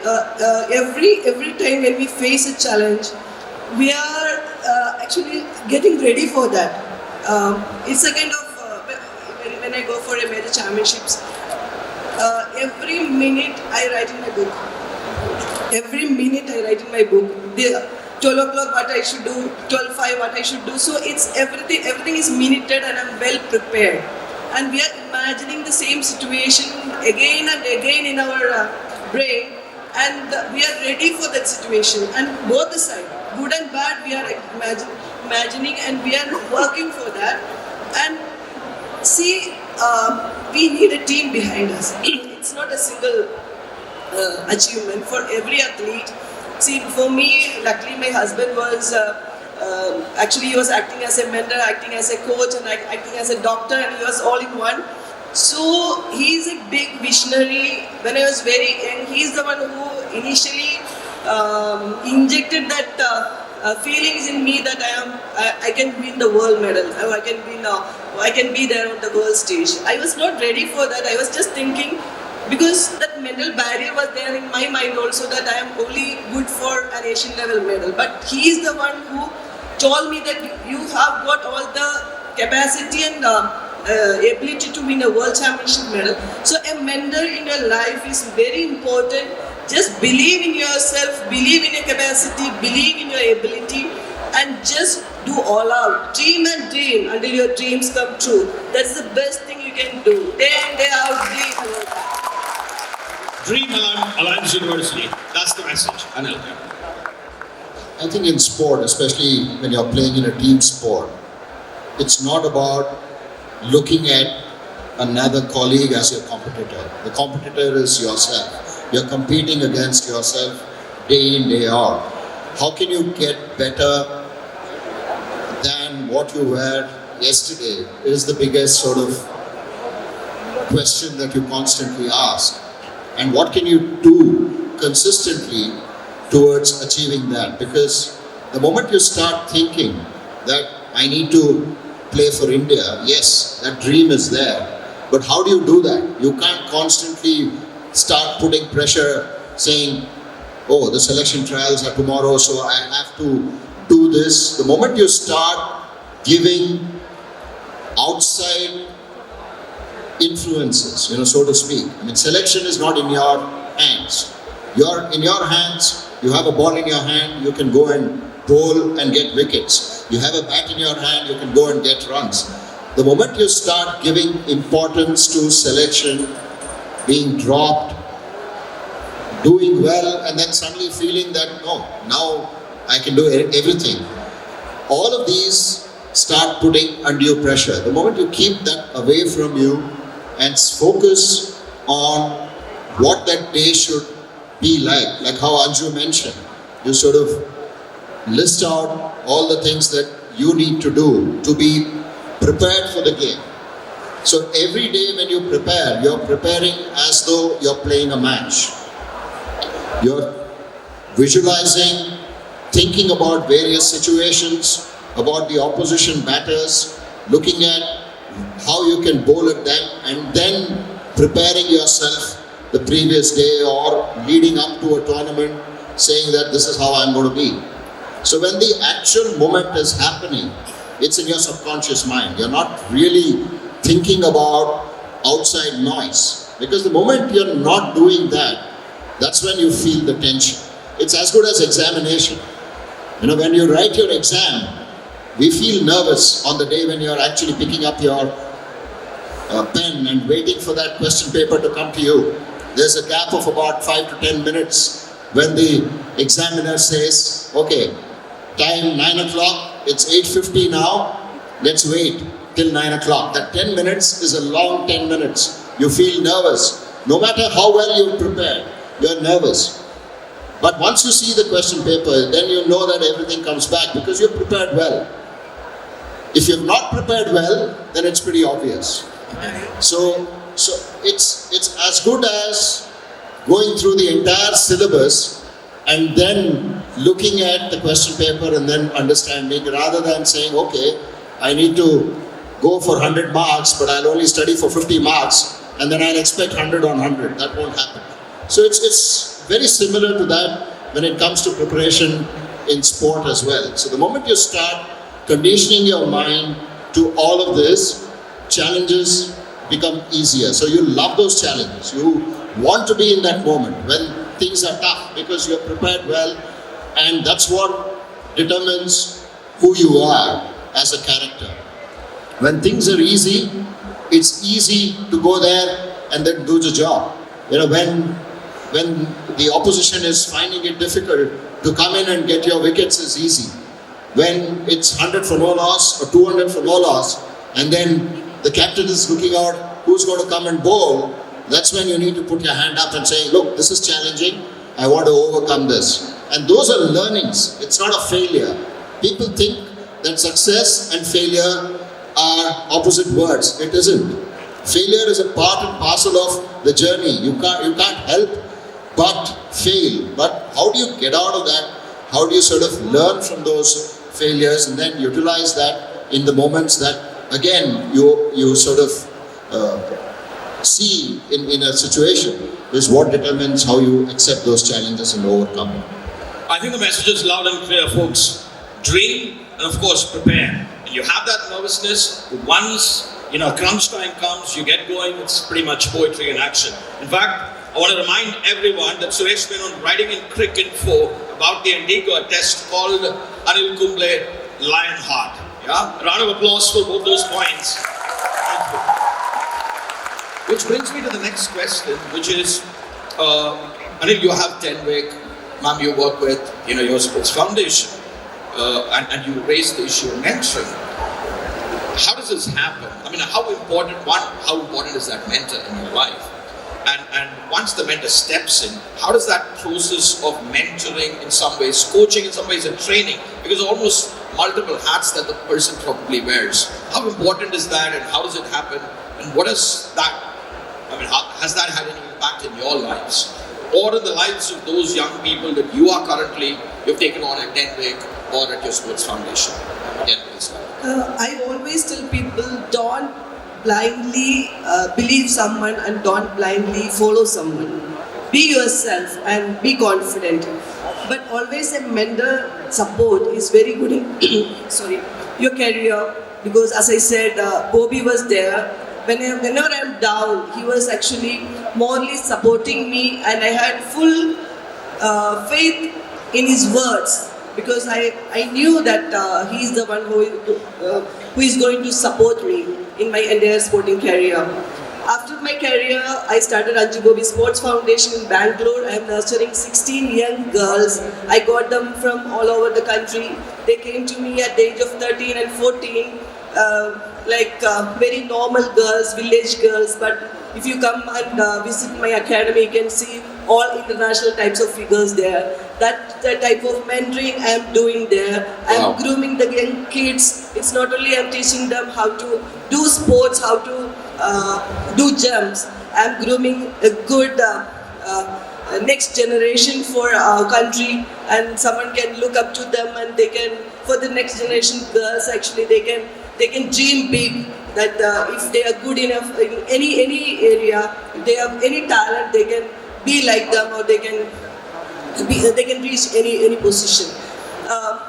every time when we face a challenge, we are actually getting ready for that. It's a kind of when I go for a major championships, every minute I write in my book. Every minute I write in my book. The 12 o'clock what I should do, 12:05 what I should do. So it's everything is minuted and I'm well prepared. And we are imagining the same situation again and again in our brain, and we are ready for that situation. And both the sides, good and bad, we are imagining and we are working for that. And see, we need a team behind us. It's not a single achievement for every athlete. See, for me, luckily my husband was actually he was acting as a mentor, acting as a coach, and acting as a doctor, and he was all in one. So he's a big visionary. When I was very young, he's the one who initially injected that feelings in me that I can win the world medal, or I can be there on the world stage. I was not ready for that. I was just thinking, because that mental barrier was there in my mind also, that I am only good for an Asian level medal. But he is the one who told me that you have got all the capacity and ability to win a world championship medal. So a mentor in your life is very important. Just believe in yourself, believe in your capacity, believe in your ability, and just do all out. Dream and dream until your dreams come true. That's the best thing you can do. Day in, day out, dream. Dream Alliance University. That's the message. Anil. I think in sport, especially when you're playing in a team sport, it's not about looking at another colleague as your competitor. The competitor is yourself. You're competing against yourself day in, day out. How can you get better than what you were yesterday is the biggest sort of question that you constantly ask. And what can you do consistently towards achieving that? Because the moment you start thinking that I need to play for India, yes, that dream is there. But how do you do that? You can't constantly start putting pressure saying, oh, the selection trials are tomorrow, so I have to do this. The moment you start giving outside influences, so to speak. I mean, selection is not in your hands. You're in your hands, you have a ball in your hand, you can go and bowl and get wickets. You have a bat in your hand, you can go and get runs. The moment you start giving importance to selection, being dropped, doing well, and then suddenly feeling that, no, now I can do everything. All of these start putting undue pressure. The moment you keep that away from you and focus on what that day should be like how Anju mentioned, you sort of list out all the things that you need to do to be prepared for the game. So every day when you prepare, you're preparing as though you're playing a match. You're visualizing, thinking about various situations, about the opposition batters, looking at how you can bowl at them, and then preparing yourself the previous day or leading up to a tournament saying that this is how I'm going to be. So when the actual moment is happening, it's in your subconscious mind. You're not really thinking about outside noise. Because the moment you're not doing that, that's when you feel the tension. It's as good as examination. When you write your exam, we feel nervous on the day when you're actually picking up your pen and waiting for that question paper to come to you. There's a gap of about 5 to 10 minutes when the examiner says, okay, time 9 o'clock, it's 8:50 now, let's wait till 9 o'clock. That 10 minutes is a long 10 minutes. You feel nervous. No matter how well you've prepared, you're nervous. But once you see the question paper, then you know that everything comes back because you've prepared well. If you've not prepared well, then it's pretty obvious. So it's as good as going through the entire syllabus and then looking at the question paper and then understanding, rather than saying, okay, I need to go for 100 marks, but I'll only study for 50 marks, and then I'll expect 100 on 100. That won't happen. So it's very similar to that when it comes to preparation in sport as well. So the moment you start conditioning your mind to all of this, challenges become easier. So you love those challenges. You want to be in that moment when things are tough because you're prepared well, and that's what determines who you are as a character. When things are easy, it's easy to go there and then do the job. When the opposition is finding it difficult to come in and get your wickets is easy. When it's 100 for no loss or 200 for no loss, and then the captain is looking out who's going to come and bowl, that's when you need to put your hand up and say, look, this is challenging, I want to overcome this. And those are learnings, it's not a failure. People think that success and failure are opposite words. It isn't. Failure is a part and parcel of the journey. You can't help but fail. But how do you get out of that? How do you sort of learn from those failures and then utilize that in the moments that, again, you sort of see in a situation is what determines how you accept those challenges and overcome them. I think the message is loud and clear, folks. Dream and of course prepare. And you have that nervousness. Once crunch time comes, you get going. It's pretty much poetry in action. In fact, I want to remind everyone that Suresh Menon writing in Cricket Info about the Antigua test called Anil Kumble Lionheart. Yeah, a round of applause for both those points. Thank you. Which brings me to the next question, which is, Anil, you have 10 week, ma'am, you work with your sports foundation, and you raised the issue of mentoring. How does this happen? I mean, how important is that mentor in your life? And once the mentor steps in, how does that process of mentoring in some ways, coaching in some ways, and training, because almost multiple hats that the person probably wears, how important is that and how does it happen? And what is that? I mean, has that had any impact in your lives? Or in the lives of those young people that you've taken on at 10 week or at your sports foundation? Again, please. I always tell people, don't blindly believe someone and don't blindly follow someone. Be yourself and be confident. But always a mentor support is very good in your career, because as I said, Bobby was there. Whenever I'm down, he was actually morally supporting me, and I had full faith in his words, because I knew that he is the one who is going to support me in my entire sporting career. After my career, I started Anju Gobi Sports Foundation in Bangalore. I am nurturing 16 young girls. I got them from all over the country. They came to me at the age of 13 and 14, very normal girls, village girls. But if you come and visit my academy, you can see all international types of figures there. That type of mentoring I am doing there. I am grooming the young kids. It's not only I am teaching them how to do sports, how to do jumps. I am grooming a good next generation for our country, and someone can look up to them, and they can, for the next generation girls, actually they can dream big. That if they are good enough in any area, if they have any talent, they can be like them, or they can reach any position.